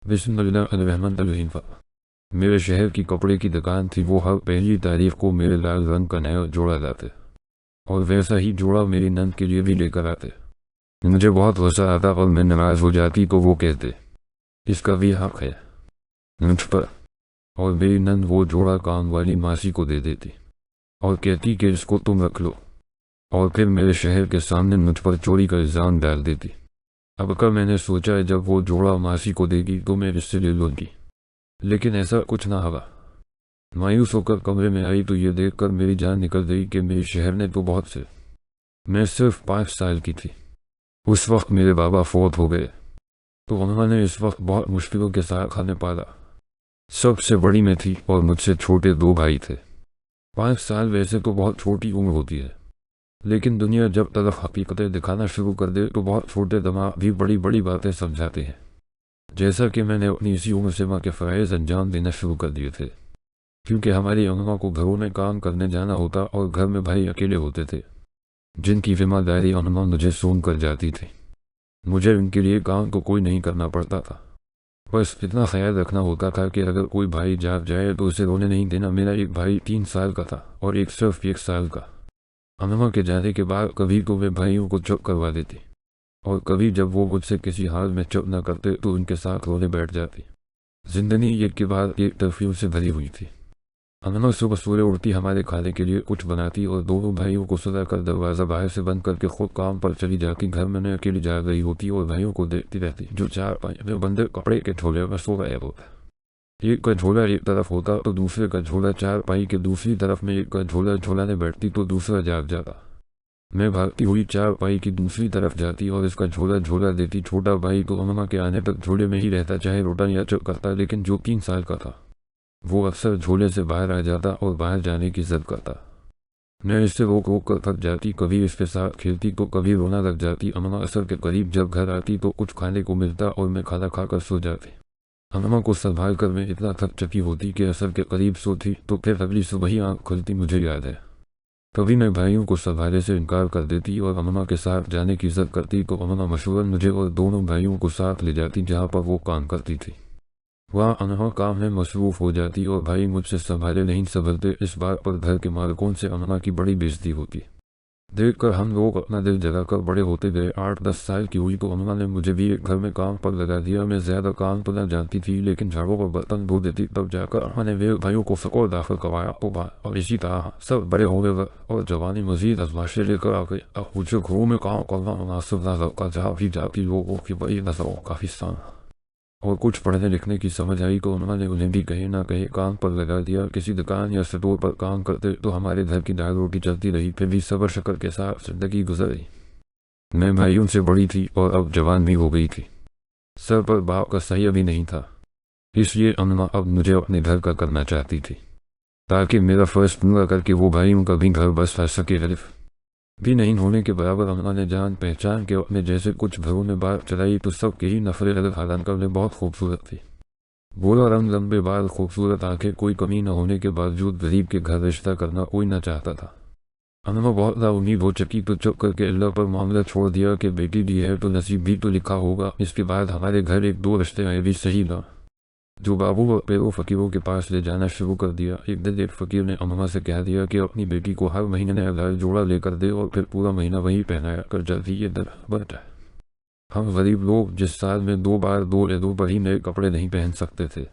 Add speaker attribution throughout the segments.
Speaker 1: बिस्मिल्लाहिर्रहमानिर्रहीम। मेरे शहर की कपड़े की दुकान थी। वो हर पहली तारीख को मेरे लाल रंग का नया जोड़ा लाते और वैसा ही जोड़ा मेरी नंद के लिए भी लेकर आते। मुझे बहुत गुस्सा आता और मैं नाराज हो जाती तो वो कहते, इसका भी हक है मुझ पर। और मेरी नंद वो जोड़ा काम वाली मासी को दे देती और कहती कि इसको तुम रख लो, और फिर मेरे शहर के सामने मुझ पर चोरी का इल्ज़ाम डाल देती। अब कल मैंने सोचा जब वो जोड़ा मासी को देगी तो मैं इससे ले लूँगी, लेकिन ऐसा कुछ ना हुआ। मायूस होकर कमरे में आई तो ये देखकर मेरी जान निकल गई कि मेरे शहर ने तो बहुत से। मैं सिर्फ 5 साल की थी। उस वक्त मेरे बाबा फौत हो गए, तो उन्होंने इस वक्त बहुत मुश्किलों के साथ हमें पाला। सबसे बड़ी मैं थी और मुझसे छोटे 2 भाई थे। 5 साल वैसे तो बहुत छोटी उम्र होती है, लेकिन दुनिया जब तरफ हकीकतें दिखाना शुरू कर दे तो बहुत छोटे दिमाग भी बड़ी बड़ी बातें समझाते हैं। जैसा कि मैंने अपनी इसी उम्र से माँ के फ़राइज़ अंजाम देना शुरू कर दिए थे, क्योंकि हमारी अम्मा को घरों में काम करने जाना होता और घर में भाई अकेले होते थे जिनकी जिम्मेदारी अम्मा मुझे सौंप कर जाती थी। मुझे उनके लिए काम को कोई नहीं करना पड़ता था, बस इतना ख्याल रखना होता था कि अगर कोई भाई जाग जाए तो उसे रोने नहीं देना। मेरा एक भाई 3 साल का था और एक सिर्फ 1 साल का। अम्मा के जाने के बाद कभी तो वे भाइयों को चुप करवा देती, और कभी जब वो मुझसे किसी हाल में चुप न करते तो उनके साथ रोने बैठ जाती। जिंदगी एक के बाद एक तरफियों से भरी हुई थी। अम्मा सुबह सूर्य उठती, हमारे खाने के लिए कुछ बनाती और दोनों भाइयों को सुलाकर दरवाज़ा बाहर से बंद करके खुद काम पर चली जाती। घर में मैं अकेली जा रही होती और भाइयों को देखती रहती जो 4-5 में बंदे कपड़े के झोले में सो गए होते। एक का झोला एक तरफ होता तो दूसरे का झोला चारपाई के दूसरी तरफ में। एक का झोला झोलाने बैठती तो दूसरा जाग जाता। मैं भागती हुई चारपाई की दूसरी तरफ जाती और इसका झोला झोला देती। छोटा भाई तो अम्मा के आने तक झोले में ही रहता, चाहे रोटा या चुप करता, लेकिन जो 3 साल का था वो अक्सर झोले से बाहर आ जाता और बाहर जाने की जिद करता। मैं इससे रोक रोक कर थक जाती, कभी इसके साथ खेलती तो कभी रोना लग जाती। अम्मा असर के करीब जब घर आती तो कुछ खाने को मिलता और मैं खाना खाकर सो जाती। अम्मा को संभाल कर मैं इतना थक चुकी होती कि असर के करीब सोती तो फिर अगली सुबह ही आँख खुलती। मुझे याद है कभी मैं भाइयों को संभालने से इनकार कर देती और अम्मा के साथ जाने की जिद करती तो अम्मा मशवरन मुझे और दोनों भाइयों को साथ ले जाती जहाँ पर वो काम करती थी। वहाँ अम्मा काम में मसरूफ़ हो जाती और भाई मुझसे संभाले नहीं संभलते। इस बात पर घर के मालिकों से अम्मा की बड़ी बेइज्जती होती। देखकर हम लोग अपना दिल जलाकर बड़े होते गए। 8-10 साल की हुई तो अम्मा ने मुझे भी एक घर में काम पर लगा दिया। मैं ज़्यादा काम तो न जानती थी, लेकिन झाड़ू और बर्तन धो देती। तब जाकर अम्मा ने मेरे भाइयों को फ़िक्र दाखिल करवाया और इसी तरह सब बड़े हो गए और जवानी मजीद आजमाइशें लेकर आ गई। अब मुझे घरों में काम करना मुनासिब न लगता, जहाँ भी जाती लोगों की बड़ी नजरों का हिस्सा। और कुछ पढ़ने लिखने की समझ आई तो उन्होंने उन्हें भी कहीं ना कहीं काम पर लगा दिया। किसी दुकान या स्टोर पर काम करते तो हमारे घर की दाल रोटी चलती रही। फिर भी सब्र शक्र के साथ जिंदगी गुजरी। मैं भाइयों से बड़ी थी और अब जवान भी हो गई थी। सर पर बाप का सही अभी नहीं था, इसलिए अम्मा अब मुझे अपने घर का करना चाहती थी, ताकि मेरा फर्ज पूरा करके वो भाइयों का भी घर बस आ सके। हरिफ भी नहीं होने के बराबर अम्मा ने जान पहचान के अपने जैसे कुछ घरों में बात चलाई तो सब के ही नफरे अलग हालांकि वे बहुत खूबसूरत थी। गोरा रंग, लंबे बाल, खूबसूरत आंखें, कोई कमी न होने के बावजूद गरीब के घर रिश्ता करना कोई न चाहता था। अम्मा बहुत उम्मीद हो चुकी तो चुप करके अल्लाह पर मामला छोड़ दिया कि बेटी दी है तो नसीब भी तो लिखा होगा। इसके बाद हमारे घर 1-2 रिश्ते आए भी सही ना, जो बाबू और पेरो फ़कीरों के पास ले जाना शुरू कर दिया। एक दिन एक फ़कीर ने अम्मा से कह दिया कि अपनी बेटी को हर महीने नया जोड़ा लेकर दे और फिर पूरा महीना वही पहनाया कर। जल्दी ये दर बढ़ता है। हम गरीब लोग जिस साल में 2 बार 2 या 2 पर ही नए कपड़े नहीं पहन सकते थे,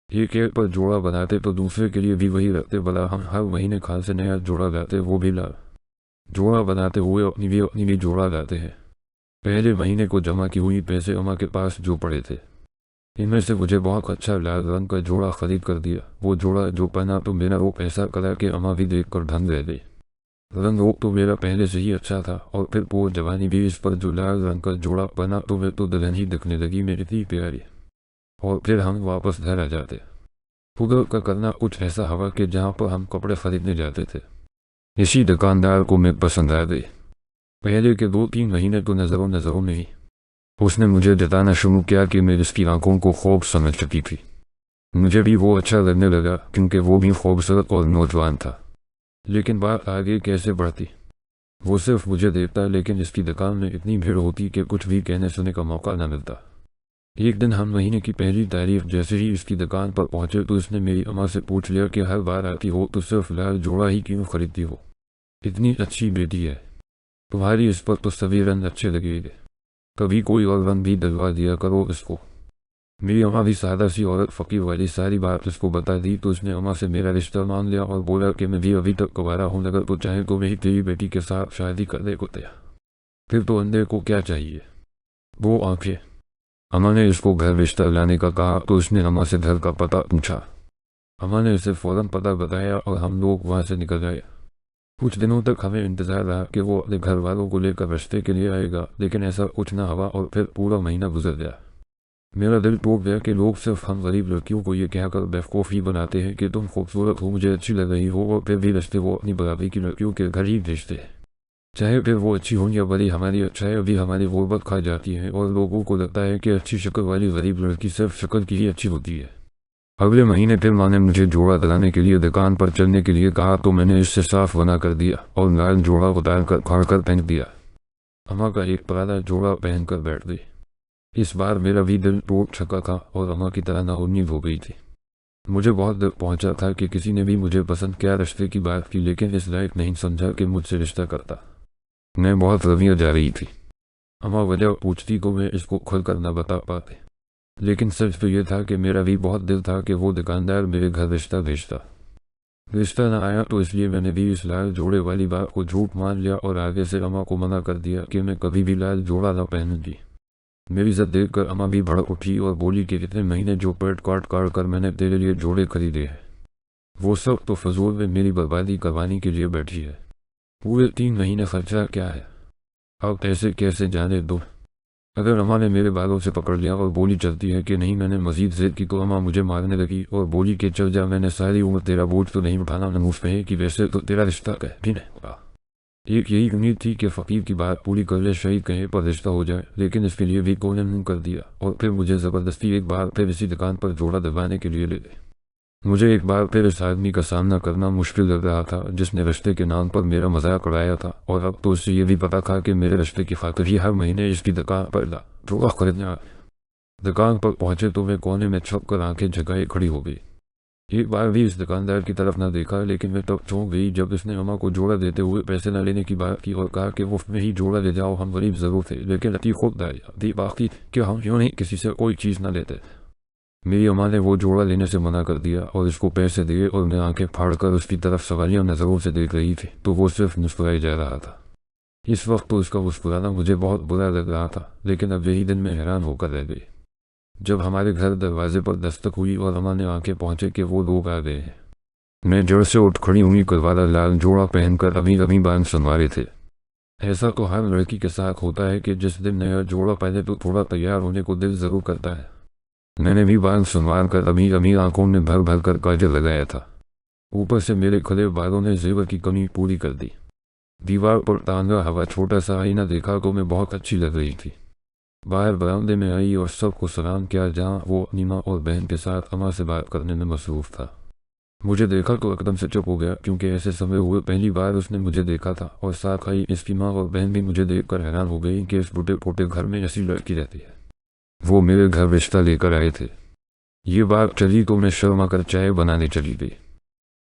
Speaker 1: एक एक पर जोड़ा बनाते तो दूसरे के लिए भी वही रखते। भला हम हर महीने खान से नया जोड़ा लाते, वो भी ला जोड़ा बनाते हुए अपनी भी जोड़ा लाते हैं। पहले महीने को जमा की हुई पैसे अम्मा के पास जो पड़े थे, इनमें से मुझे बहुत अच्छा लाल रंग का जोड़ा खरीद कर दिया। वो जोड़ा जो पहना तो मेरा वो पैसा करा के अम्मा भी देख कर ढंग रह गई। रंग रूप तो मेरा पहले से ही अच्छा था और फिर वो जवानी भी इस पर जो लाल रंग का जोड़ा बना तो वे तो दुल्हन ही दिखने लगी मेरी थी प्यारी। और फिर हम वापस घर आ जाते। पूरा का करना कुछ ऐसा हवा कि जहाँ पर हम कपड़े खरीदने जाते थे, इसी दुकानदार को मैं पसंद आ गई। पहले के 2-3 महीने तो नज़रों में ही उसने मुझे जताना शुरू किया कि मैं इसकी आंखों को खूब समझ चुकी थी। मुझे भी वो अच्छा लगने लगा क्योंकि वो भी खूबसूरत और नौजवान था। लेकिन बात आगे कैसे बढ़ती, वो सिर्फ मुझे देखता, लेकिन इसकी दुकान में इतनी भीड़ होती कि कुछ भी कहने सुनने का मौका न मिलता। एक दिन हम महीने की पहली तारीख जैसे ही इसकी दुकान पर पहुंचे तो इसने मेरी अम्मा से पूछ लिया कि हर बार आती हो तो सिर्फ लाल जोड़ा ही क्यों खरीदती हो, इतनी अच्छी बेटी है तुम्हारी, इस पर तो सभी रंग अच्छे लगेंगे, कभी कोई और रंग भी डलवा दिया करो इसको। मेरी अम्मा भी सादा सी औरत फकीर वाली सारी बात उसको बता दी तो उसने अम्मा से मेरा रिश्ता मान लिया और बोला कि मैं भी अभी तक कुंवारा हूँ, अगर तो चाहे तो मेरी तेरी बेटी के साथ शादी करने को तैयार, फिर तो अंधे को क्या चाहिए। वो आंखें। अम्मा ने इसको घर रिश्ता लाने का कहा तो उसने अम्मा से घर का पता पूछा। अम्मा ने उसे फौरन पता बताया और हम लोग वहाँ से निकल गए। कुछ दिनों तक हमें इंतजार रहा कि वो अपने घर वालों को लेकर रिश्ते के लिए आएगा, लेकिन ऐसा कुछ ना हुआ और फिर पूरा महीना गुजर गया। मेरा दिल टूट गया कि लोग सिर्फ हम गरीब लड़कियों को ये कहकर बेवकूफ़ ही बनाते हैं कि तुम खूबसूरत हो, मुझे अच्छी लग रही हो, और फिर भी रिश्ते वो अपनी बराबरी की लड़कियों के घर ही भेजते हैं, चाहे फिर वो अच्छी हो या बड़ी। हमारी अच्छाई अभी हमारी गुर्बत खा जाती है और लोगों को लगता है कि अच्छी शक्ल वाली गरीब लड़की सिर्फ शक्ल की ही अच्छी होती है। अगले महीने फिर माँ ने मुझे जोड़ा दिलाने के लिए दुकान पर चलने के लिए कहा तो मैंने इससे साफ मना कर दिया और लाल जोड़ा उतार कर खाड़ कर पहन दिया। अम्मा का एक पुराना जोड़ा पहनकर बैठ गई। इस बार मेरा भी दिल टूट चुका था और अम्मा की तरह नाउम्मीद हो गई थी। मुझे बहुत दुख पहुंचा था कि किसी ने भी मुझे पसंद किया, रिश्ते की बात की, लेकिन इस लायक नहीं समझा कि मुझसे रिश्ता करता। मैं बहुत रविया जा रही थी। अम्मा वजह पूछती तो मैं इसको खुलकर न बता पाते, लेकिन सच तो यह था कि मेरा भी बहुत दिल था कि वो दुकानदार मेरे घर रिश्ता भेजता। रिश्ता न आया तो इसलिए मैंने भी इस लाल जोड़े वाली बात को झूठ मान लिया और आगे से अम्मा को मना कर दिया कि मैं कभी भी लाल जोड़ा न पहनूंगी। मेरी इज्जत देखकर अम्मा भी भड़क उठी और बोली कि इतने महीने जो पेट काट काट कर मैंने तेरे लिए जोड़े खरीदे हैं, वो सब तो फजूल में मेरी बर्बादी करवाने के लिए बैठी है। पूरे 3 महीने खर्चा क्या है, अब ऐसे कैसे जाने दो। अगर अम्मा ने मेरे बालों से पकड़ लिया और बोली चलती है कि नहीं, मैंने मजीद जिद की तो अम्मा मुझे मारने लगी और बोली कि चल जा, मैंने सारी उम्र तेरा बोझ तो नहीं उठाना। नमूस पे कि वैसे तो तेरा रिश्ता कह भी नहीं। एक यही उम्मीद थी कि फ़कीर की बात पूरी कर ले, शहीद कहे पर रिश्ता हो जाए, लेकिन इसके लिए भी कोने नहीं कर दिया और फिर मुझे ज़बरदस्ती एक बार फिर इसी दुकान पर जोड़ा दबाने के लिए ले गए। मुझे एक बार फिर इस आदमी का सामना करना मुश्किल लग रहा था जिसने रिश्ते के नाम पर मेरा मजाक उड़ाया था, और अब तो उससे ये भी पता था कि मेरे रिश्ते की खातिर ही हर महीने इसकी दुकान पर जोड़ा खरीदना। दुकान पर पहुंचे तो मैं कोने में छुप कर आंखें झुकाए खड़ी हो गई। एक बार भी इस दुकानदार की तरफ न देखा, लेकिन मैं तब चौंक गई जब इसने अम्मा को जोड़ा देते हुए पैसे न लेने की बात की और कहा कि मुफ्त में ही जोड़ा ले जाओ, हम गरीब जरूर थे लेकिन अति खुद बाकी कि हम यूँ नहीं किसी से कोई चीज़ न लेते। मेरी अम्मा ने वो जोड़ा लेने से मना कर दिया और इसको पैसे दिए और मैं आंखें फाड़कर उसकी तरफ सवालिया नज़रों से देख रही थी तो वो सिर्फ मुस्कुराई जा रहा था। इस वक्त तो उसका मुस्कुराना मुझे बहुत बुरा लग रहा था, लेकिन अब यही दिन मैं हैरान होकर रह गई जब हमारे घर दरवाजे पर दस्तक हुई और अम्मा ने आंखें पहुंचे कि वो लोग आ गए हैं। मैं जड़ से उठ खड़ी हुई, करवाला लाल जोड़ा पहनकर अभी अभी बाल संवारे थे। ऐसा तो हर लड़की के साथ होता है कि जिस दिन नया जोड़ा पहने तो थोड़ा तैयार होने को दिल जरूर करता है। मैंने भी बाल संवार कर अभी अभी आंखों में भर भर कर काजल लगाया था। ऊपर से मेरे खुले बालों ने जेवर की कमी पूरी कर दी। दीवार पर टांगा हवा छोटा सा आईना देखा तो मैं बहुत अच्छी लग रही थी। बाहर बरामदे में आई और सबको सलाम किया, जहाँ वो अपनी माँ और बहन के साथ अम्मा से बात करने में मसरूफ था। मुझे देखा तो एकदम से चुप हो गया क्योंकि ऐसे समय हुए पहली बार उसने मुझे देखा था, और साथ आई इसकी माँ और बहन भी मुझे देखकर हैरान हो गई कि इस बूढ़े पोटे घर में ऐसी लड़की रहती है। वो मेरे घर रिश्ता लेकर आए थे। ये बात चली तो मैं शर्मा कर चाय बनाने चली गई।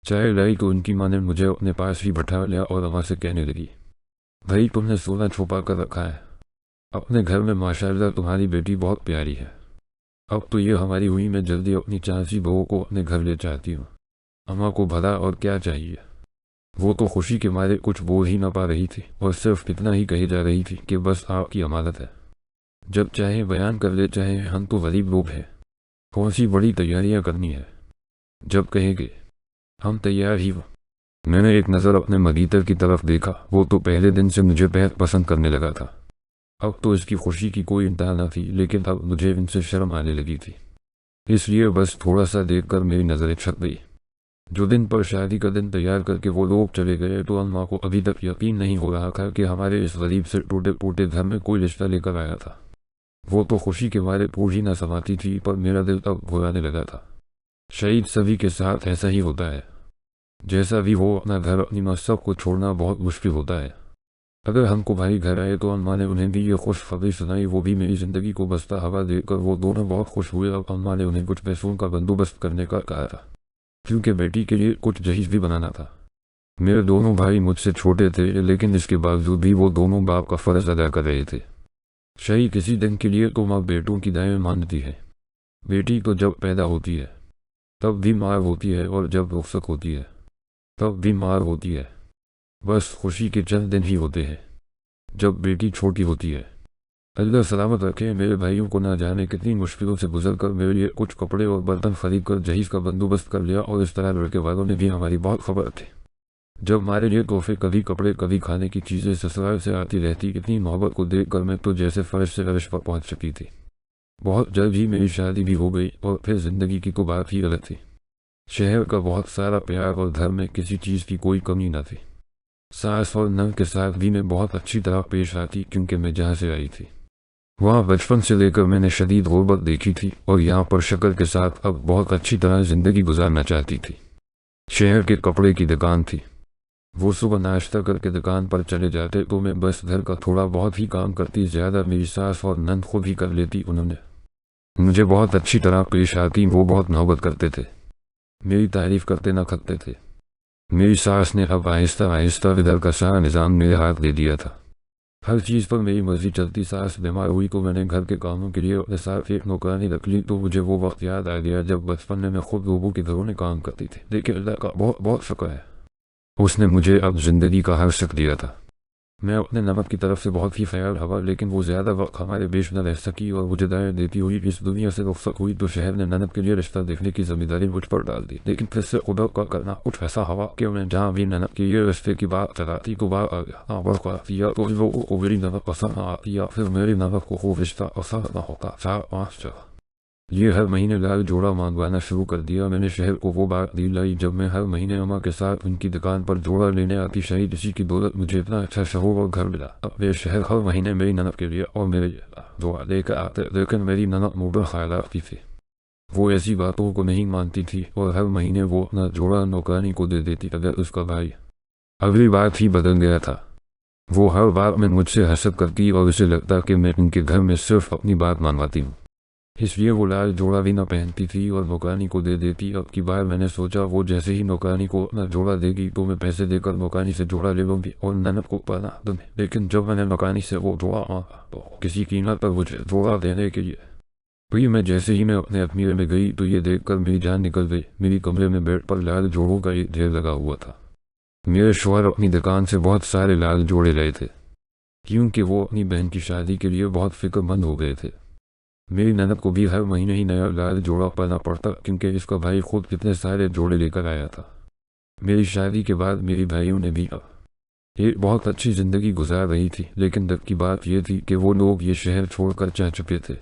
Speaker 1: चाय लाई तो उनकी माँ ने मुझे अपने पास ही बैठा लिया और अम्मा से कहने लगी, भाई तुमने सोना छुपा कर रखा है, अपने घर में माशाल्लाह तुम्हारी बेटी बहुत प्यारी है। अब तो ये हमारी हुई, मैं जल्दी अपनी चाची बहू को अपने घर ले चाहती हूँ। अम्मा को भला और क्या चाहिए। वो तो खुशी के मारे कुछ बोल ही ना पा रही थी और सिर्फ इतना ही कही जा रही थी कि बस आपकी अमानत है, जब चाहे बयान कर ले, चाहे हम तो गरीब लोग हैं, कौन सी बड़ी तैयारियां करनी है, जब कहेंगे हम तैयार ही हो। मैंने एक नज़र अपने मगीतर की तरफ देखा। वो तो पहले दिन से मुझे बेहद पसंद करने लगा था। अब तो इसकी खुशी की कोई इंतहा न थी, लेकिन अब मुझे इनसे शर्म आने लगी थी, इसलिए बस थोड़ा सा देखकर मेरी नज़रें छक गई। जो दिन पर शादी का दिन तैयार करके वो लोग चले गए तो अम्मा को अभी तक यकीन नहीं हो रहा था कि हमारे इस गरीब से टूटे फूटे घर में कोई रिश्ता लेकर आया था। वो तो खुशी के मारे पूछ ही ना समाती थी, पर मेरा दिल अब घुराने लगा था। शहीद सभी के साथ ऐसा ही होता है, जैसा भी हो अपना घर अपनी माँ सब को छोड़ना बहुत मुश्किल होता है। अगर हमको भाई घर आए तो अम्मा ने उन्हें भी ये खुशखबरी सुनाई, वो भी मेरी ज़िंदगी को बसता हवा देकर वो दोनों बहुत खुश हुए। अब अम्मा ने उन्हें कुछ पैसों का बंदोबस्त करने का कहा था, क्योंकि बेटी के लिए कुछ जहीज भी बनाना था। मेरे दोनों भाई मुझसे छोटे थे, लेकिन इसके बावजूद भी वो दोनों बाप का फ़र्ज अदा कर रहे थे। सही किसी दिन के लिए तो माँ बेटों की दाएं मानती है। बेटी तो जब पैदा होती है तब भी मार होती है, और जब रुखसत होती है तब भी मार होती है। बस खुशी के चंद दिन ही होते हैं जब बेटी छोटी होती है। अल्लाह सलामत रखे। मेरे भाइयों को ना जाने कितनी मुश्किलों से गुजर कर मेरे लिए कुछ कपड़े और बर्तन खरीद कर जहीज का बंदोबस्त कर लिया, और इस तरह लड़के वालों ने भी हमारी बहुत खबर थी। जब हमारे लिए तोहफे, कभी कपड़े, कभी खाने की चीज़ें ससुराल से आती रहती, इतनी मोहब्बत को देख कर मैं तो जैसे फर्श से अर्श पर पहुँच चुकी थी। बहुत जल्द ही मेरी शादी भी हो गई, और फिर ज़िंदगी की तो बात ही अलग थी। शहर का बहुत सारा प्यार और घर में किसी चीज़ की कोई कमी न थी। सास और नन के साथ भी मैं बहुत अच्छी तरह पेश आती, क्योंकि मैं जहाँ से आई थी वहाँ बचपन से लेकर मैंने शदीद गुर्बत देखी थी, और यहाँ पर शक्ल के साथ अब बहुत अच्छी तरह ज़िंदगी गुजारना चाहती थी। शहर के कपड़े की दुकान थी। वो सुबह नाश्ता करके दुकान पर चले जाते तो मैं बस घर का थोड़ा बहुत ही काम करती, ज़्यादा मेरी सास और नंद खुद ही कर लेती। उन्होंने मुझे बहुत अच्छी तरह पेश आती, वो बहुत मोहब्बत करते थे, मेरी तारीफ़ करते न थकते थे। मेरी सास ने अब आहिस्ता आहिस्ता इधर का सारा निज़ाम मेरे हाथ दे दिया था। हर चीज़ पर मेरी मर्जी चलती। सास बीमार हुई तो मैंने घर के कामों के लिए अपने साथ एक नौकरानी रख ली। तो मुझे वो वक्त याद आ गया जब बचपन में मैं खुद लोगों के घरों में काम करती थी। लेकिन अल्लाह का बहुत बहुत शुक्र है, उसने मुझे अब ज़िंदगी का हर शक दिया था। मैं अपने नमक की तरफ से बहुत ही ख्याल रहा, लेकिन वो ज़्यादा वक्त हमारे बीच न रह सकी, और मुझे दाएँ देती हुई इस दुनिया से रुखसत हुई तो शहर ने ननद के लिए रिश्ता देखने की जिम्मेदारी मुझ पर डाल दी। लेकिन फिर से खुदा का करना कुछ ऐसा हवा कि मैं जहाँ भी ननद के ये रिश्ते की बात चलाती तो बात आ गया। या तो लोगों को मेरी नमक पसंद आती, या फिर मेरी नमक को वो रिश्ता पसंद न होता। 4-5 जगह ये हर महीने लाल जोड़ा मांगवाना शुरू कर दिया। मैंने शहर को वो बात दिलाई जब मैं हर महीने अम्मा के साथ उनकी दुकान पर जोड़ा लेने आती। शायद इसी की दौलत मुझे इतना अच्छा शहर और घर मिला। अब वे शहर हर महीने मेरी ननद के लिए और मेरे जोड़ा लेकर आते, लेकिन मेरी ननद मुबल ख्यालात की थी। वो ऐसी बातों को नहीं मानती थी, और हर महीने वो अपना जोड़ा नौकरानी को दे देती अगर उसका भाई अगली बार ही बदल गया था। वो हर बार में मुझसे हसद करती, और उसे लगता कि मैं उनके घर में सिर्फ अपनी बात मानवाती हूँ, इसलिए वो लाल जोड़ा भी न पहनती थी और नौकरानी को दे देती। अब की बार मैंने सोचा वो जैसे ही नौकरानी को अपना जोड़ा देगी तो मैं पैसे देकर नौकरानी से जोड़ा ले लूँगी और ननद को पहना दूँगी। लेकिन जब मैंने नौकरानी से वो जोड़ा मांगा तो किसी कीमत पर मुझे जोड़ा देने के लिए फिर मैं जैसे ही मैं अपने अखमीरे में गई तो ये देखकर मेरी जान निकल गई। मेरी कमरे में बेड पर लाल जोड़ों का एक ढेर लगा हुआ था। मेरे शौहर अपनी दुकान से बहुत सारे लाल जोड़े लाए थे, क्योंकि वो अपनी बहन की शादी के लिए बहुत फिक्रमंद हो गए थे। मेरी ननद को भी हर महीने ही नया लाल जोड़ा पाना पड़ता, क्योंकि इसका भाई खुद कितने सारे जोड़े लेकर आया था। मेरी शादी के बाद मेरी भाइयों ने भी एक बहुत अच्छी ज़िंदगी गुजार रही थी, लेकिन दुख की बात यह थी कि वो लोग ये शहर छोड़कर जा चुके थे।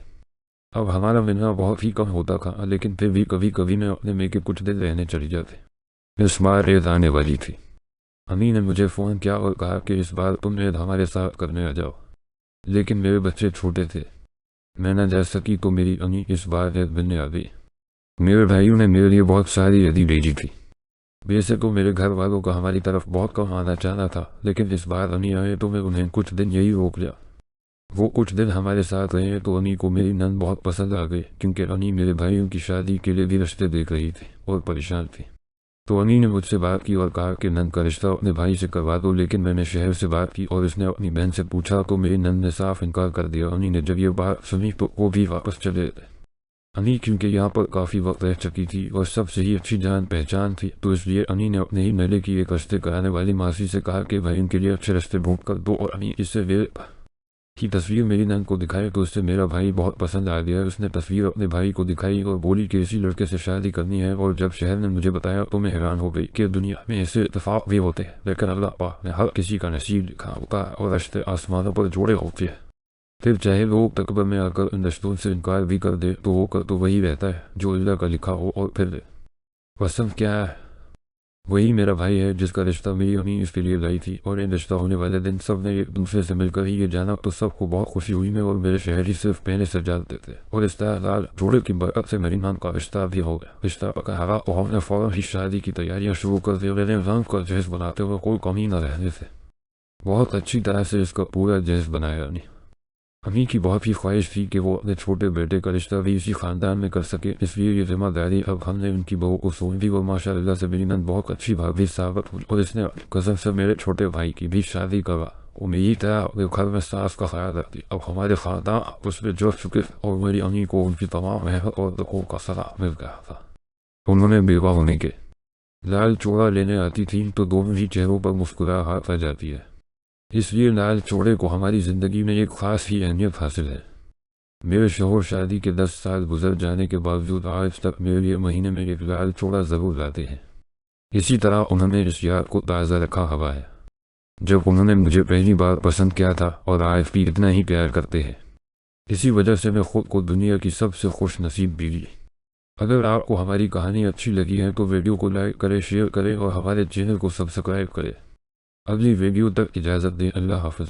Speaker 1: अब हमारा मिलना बहुत ही कम होता था, लेकिन फिर भी कभी कभी मैं अपने में के कुछ दिन रहने चली जाती। इस बार ईद आने वाली थी। अम्मी ने मुझे फ़ोन किया और कहा कि इस बार तुम ईद हमारे साथ करने आ जाओ, लेकिन मेरे बच्चे छोटे थे, मैं न जा सकी। तो मेरी अम्मी इस बार ईद मिलने आ गई। मेरे भाइयों ने मेरे लिए बहुत सारी ईदी भेजी थी। वैसे तो मेरे घर वालों का हमारी तरफ बहुत कम आना चाहना था, लेकिन इस बार अम्मी आए तो मैं उन्हें कुछ दिन यही रोक लिया। वो कुछ दिन हमारे साथ रहे तो अम्मी को मेरी नंद बहुत पसंद आ गई, क्योंकि अम्मी मेरे भाइयों की शादी के लिए भी रिश्ते देख रही थी और परेशान थी। तो अम्मी ने मुझसे बात की और कहा कि नंद का रिश्ता अपने भाई से करवा दो। लेकिन मैंने शहर से बात की और इसने अपनी बहन से पूछा तो मेरी नंद ने साफ इनकार कर दिया। अम्मी ने जब ये बात सुनी तो वो भी वापस चले गए। अम्मी क्योंकि यहाँ पर काफ़ी वक्त रह चुकी थी और सबसे ही अच्छी जान पहचान थी, तो इसलिए अम्मी ने अपने ही मेले की एक रिश्ते कराने वाली मासी से कहा कि भाई उनके लिए अच्छे रिश्ते ढूंढ कर दो। और अम्मी इससे वे की तस्वीर मेरी नंद को दिखाई तो उससे मेरा भाई बहुत पसंद आ गया। उसने तस्वीर अपने भाई को दिखाई और बोली कि इसी लड़के से शादी करनी है। और जब शहर ने मुझे बताया तो मैं हैरान हो गई कि दुनिया में ऐसे इत्तेफाक भी होते हैं, लेकिन अल्लाह पाक ने हर किसी का नसीब लिखा होता है और रिश्ते आसमानों पर जोड़े होते हैं। फिर चाहे लोग तकबर में आकर इन रिश्तों से इनकार भी कर दे तो वो कर तो वही रहता है जो अल्लाह का लिखा हो। और फिर पसंद क्या है, वही मेरा भाई है जिसका रिश्ता मेरी अम्मी इसके लिए लाई थी। और इन रिश्ता होने वाले दिन सब ने एक दूसरे से मिलकर ही ये जाना तो सबको बहुत खुशी हुई। मैं और मेरे शहरी सिर्फ पहले से जानते थे और इस तरह जोड़े की बरकत से मेरी नाम का रिश्ता भी हो गया। रिश्ता का हरा और हमने फौरन ही शादी की तैयारियां शुरू कर दी। मेरे नाम का जहेज बनाते हुए कोई कमी न रहने से बहुत अच्छी तरह से इसका पूरा जज बनाया नहीं। अम्मी की बहुत ही ख्वाहिश थी कि वो अपने छोटे बेटे का रिश्ता भी इसी ख़ानदान में कर सके, इसलिए ये जिम्मेदारी अब हमने उनकी बहू को सौंप दी। और माशाअल्लाह से मेरी नंद बहुत अच्छी भाभी साबित हुई और इसने कसम से मेरे छोटे भाई की भी शादी करा। वो मेरी तरह घर में सास का ख्याल रखती। अब हमारे ख़ानदान आपस में जुड़ चुके और मेरी अम्मी को उनकी तमाम मेहनत और दुखों का सरा मिल गया था। उन्होंने बेवा होने के लाल चोड़ा लेने आती थी तो दोनों ही चेहरों पर मुस्कुराहट आ जाती है। इसलिए लाल चोड़े को हमारी ज़िंदगी में एक ख़ास ही अहमियत हासिल है। मेरे शोहर शादी के 10 साल गुजर जाने के बावजूद आज तक मेरे लिए महीने में एक लाल चोड़ा ज़रूर लाते हैं। इसी तरह उन्होंने इस याद को ताज़ा रखा हुआ है जब उन्होंने मुझे पहली बार पसंद किया था और आज भी इतना ही प्यार करते हैं। इसी वजह से मैं खुद को दुनिया की सबसे खुश नसीब बीवी। अगर आपको हमारी कहानी अच्छी लगी है तो वीडियो को लाइक करें, शेयर करें और हमारे चैनल को सब्सक्राइब करें। अगली वीडियो तक इजाज़त दें। अल्लाह हाफ़िज़।